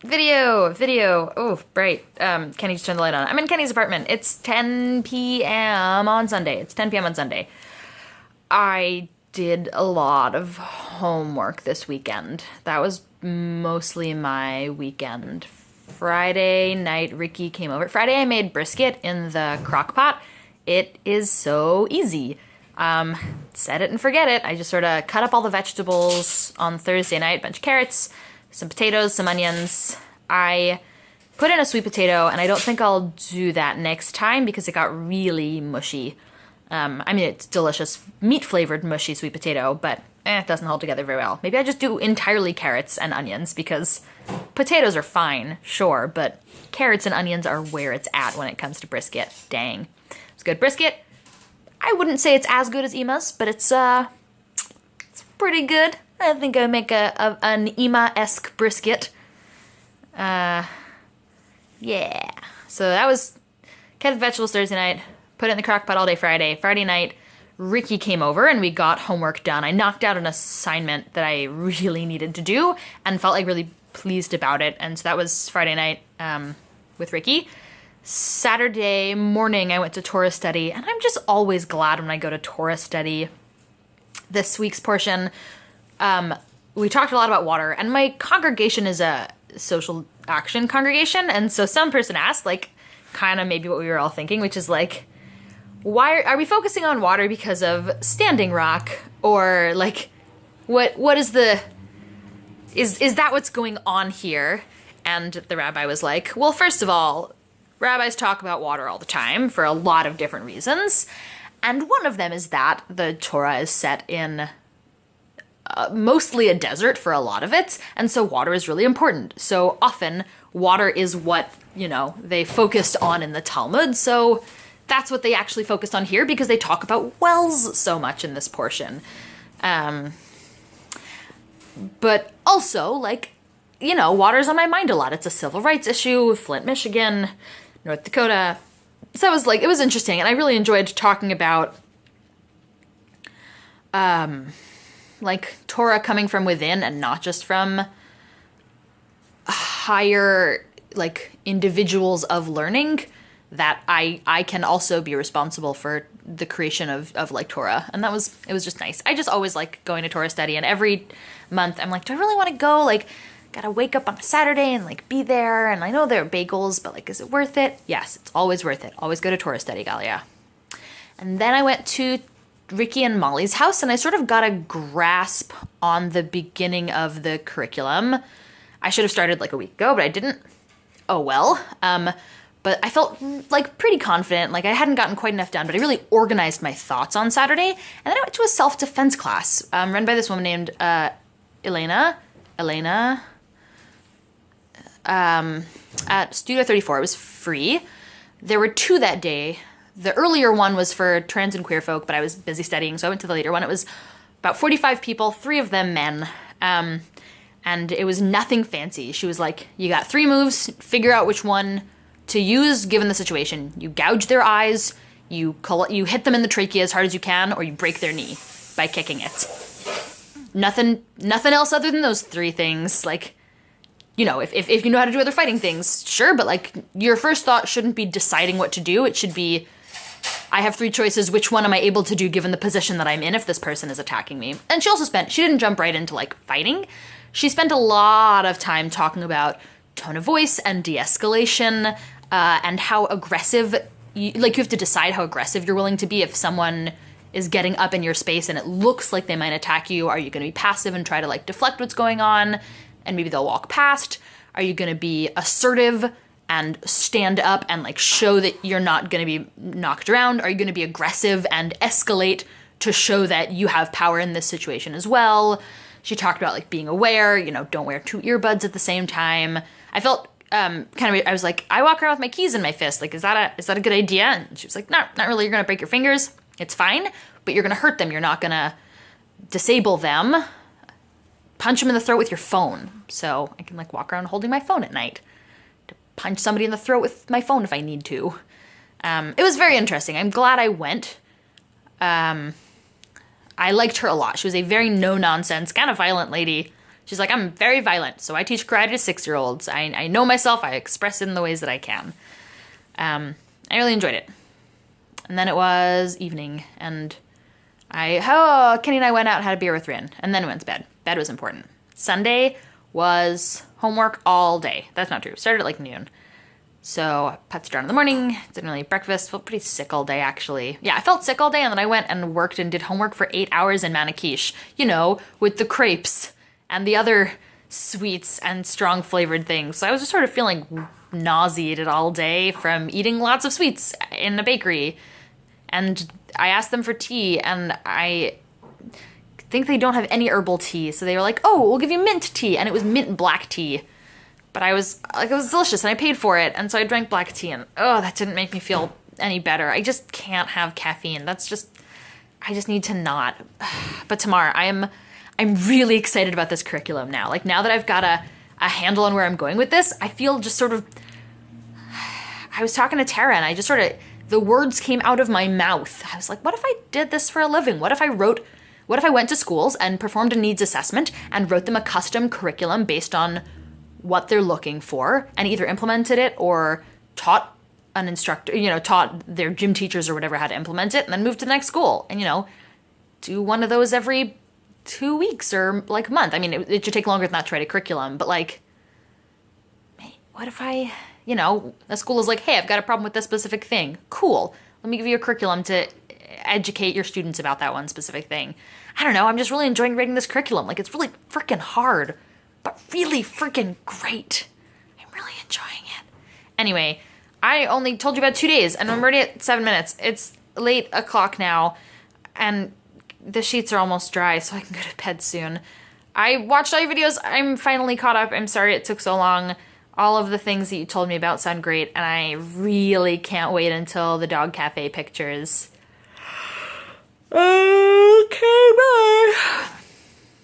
Video. Oh, bright. Kenny just turned the light on. I'm in Kenny's apartment. It's 10 p.m. on Sunday. I did a lot of homework this weekend. That was mostly my weekend. Friday night, Ricky came over. Friday, I made brisket in the crock pot. It is so easy. Set it and forget it. I just sort of cut up all the vegetables on Thursday night, bunch of carrots, some potatoes, some onions. I put in a sweet potato, and I don't think I'll do that next time because it got really mushy. It's delicious meat-flavored mushy sweet potato, but it doesn't hold together very well. Maybe I just do entirely carrots and onions because potatoes are fine, sure, but carrots and onions are where it's at when it comes to brisket. Dang. It's good brisket. I wouldn't say it's as good as Ema's, but it's pretty good. I think I would make an Ema-esque brisket. Yeah. So that was cut the vegetables Thursday night, put it in the crock pot all day Friday. Friday night, Ricky came over and we got homework done. I knocked out an assignment that I really needed to do and felt like really pleased about it. And so that was Friday night with Ricky. Saturday morning, I went to Torah study, and I'm just always glad when I go to Torah study. This week's portion, we talked a lot about water, and my congregation is a social action congregation, and so some person asked, like, kind of maybe what we were all thinking, which is like, why are we focusing on water because of Standing Rock, or like, what is that what's going on here? And the rabbi was like, well, first of all, rabbis talk about water all the time for a lot of different reasons, and one of them is that the Torah is set in mostly a desert for a lot of it, and so water is really important. So often, water is what, they focused on in the Talmud, so that's what they actually focused on here because they talk about wells so much in this portion. But also, water's on my mind a lot. It's a civil rights issue, Flint, Michigan, North Dakota. So it was interesting, and I really enjoyed talking about Torah coming from within and not just from higher individuals of learning, that I can also be responsible for the creation of Torah. And it was just nice. I just always like going to Torah study, and every month I'm like, do I really want to go? Gotta wake up on a Saturday and be there, and I know there are bagels, but is it worth it? Yes, it's always worth it. Always go to Torah study, Galia. And then I went to Ricky and Molly's house, and I sort of got a grasp on the beginning of the curriculum. I should have started a week ago, but I didn't. Oh well. But I felt pretty confident. I hadn't gotten quite enough done, but I really organized my thoughts on Saturday. And then I went to a self-defense class run by this woman named Elena. At Studio 34. It was free. There were 2 that day. The earlier one was for trans and queer folk, but I was busy studying, so I went to the later one. It was about 45 people, 3 of them men. And it was nothing fancy. She was like, you got 3 moves, figure out which one to use given the situation. You gouge their eyes, you hit them in the trachea as hard as you can, or you break their knee by kicking it. Nothing else other than those 3 things. If you know how to do other fighting things, sure, but your first thought shouldn't be deciding what to do. It should be, I have 3 choices, which one am I able to do given the position that I'm in if this person is attacking me? And she didn't jump right into fighting. She spent a lot of time talking about tone of voice and de-escalation, and how aggressive, you have to decide how aggressive you're willing to be if someone is getting up in your space and it looks like they might attack you. Are you going to be passive and try to deflect what's going on? And maybe they'll walk past? Are you going to be assertive and stand up and show that you're not going to be knocked around? Are you going to be aggressive and escalate to show that you have power in this situation as well? She talked about being aware, don't wear 2 earbuds at the same time. I felt I was like, I walk around with my keys in my fist. Is that a good idea? And she was like, no, not really. You're going to break your fingers. It's fine, but you're going to hurt them. You're not going to disable them. Punch them in the throat with your phone. So I can walk around holding my phone at night to punch somebody in the throat with my phone if I need to. It was very interesting. I'm glad I went. I liked her a lot. She was a very no-nonsense, kind of violent lady. She's like, I'm very violent, so I teach karate to 6-year-olds. I know myself. I express it in the ways that I can. I really enjoyed it. And then it was evening, and Kenny and I went out and had a beer with Rin, and then we went to bed. Bed was important. Sunday was homework all day. That's not true. Started at like noon. So pet started in the morning, didn't really eat breakfast, felt pretty sick all day actually. Yeah, I felt sick all day, and then I went and worked and did homework for 8 hours in Manikish, with the crepes and the other sweets and strong flavored things. So I was just sort of feeling nauseated all day from eating lots of sweets in a bakery. And I asked them for tea, and I think they don't have any herbal tea. So they were like, oh, we'll give you mint tea. And it was mint black tea. But I was like, it was delicious, and I paid for it. And so I drank black tea, and that didn't make me feel any better. I just can't have caffeine. I just need to not. But tomorrow, I'm really excited about this curriculum now. Like, now that I've got a handle on where I'm going with this, I feel just sort of, I was talking to Tara, and I just sort of, the words came out of my mouth. I was like, what if I did this for a living? What if I went to schools and performed a needs assessment and wrote them a custom curriculum based on what they're looking for, and either implemented it or taught an instructor, taught their gym teachers or whatever how to implement it, and then moved to the next school and, do one of those every 2 weeks or like a month. I mean, it should take longer than that to write a curriculum, but like, what if a school is like, hey, I've got a problem with this specific thing. Cool. Let me give you a curriculum to educate your students about that one specific thing. I don't know. I'm just really enjoying writing this curriculum. Like, it's really freaking hard, but really freaking great. I'm really enjoying it. Anyway, I only told you about 2 days, and I'm already at 7 minutes. It's late o'clock now, and the sheets are almost dry, so I can go to bed soon. I watched all your videos. I'm finally caught up. I'm sorry it took so long. All of the things that you told me about sound great, and I really can't wait until the dog cafe pictures